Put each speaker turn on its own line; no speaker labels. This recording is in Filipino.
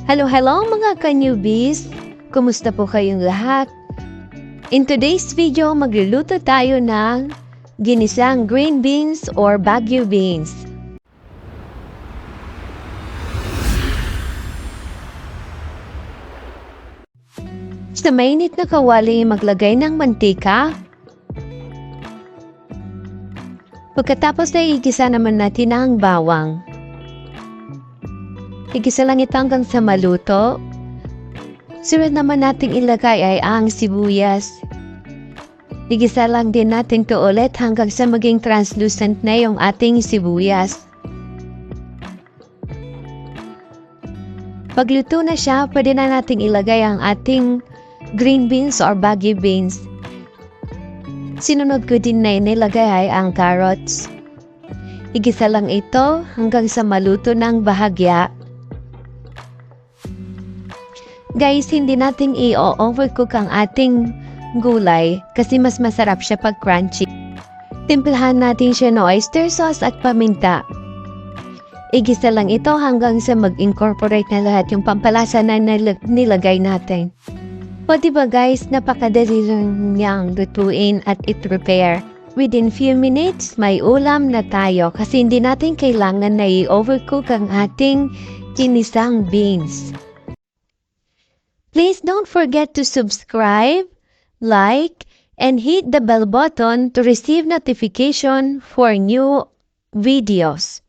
Hello mga ka-newbies! Kumusta po kayong lahat? In today's video, magluluto tayo ng ginisang green beans or Baguio beans. Sa mainit na kawali, maglagay ng mantika. Pagkatapos ay igisa naman natin ang bawang. Igisa lang ito hanggang sa maluto. Sunod naman nating ilagay ay ang sibuyas. Igisa lang din natin ito ulit hanggang sa maging translucent na yung ating sibuyas. Pagluto na siya, pwede na nating ilagay ang ating green beans or Baguio beans. Sinunod ko din na inilagay ay ang carrots. Igisa lang ito hanggang sa maluto ng bahagya. Guys, hindi natin i-overcook ang ating gulay kasi mas masarap siya pag crunchy. Timplahan natin siya ng oyster sauce at paminta. Igisa lang ito hanggang sa mag-incorporate na lahat yung pampalasa na nilagay natin. O diba guys, napakadali lang niyang lutuin at i-prepare. Within few minutes, may ulam na tayo kasi hindi natin kailangan na i-overcook ang ating ginisang beans. Please don't forget to subscribe, like, and hit the bell button to receive notification for new videos.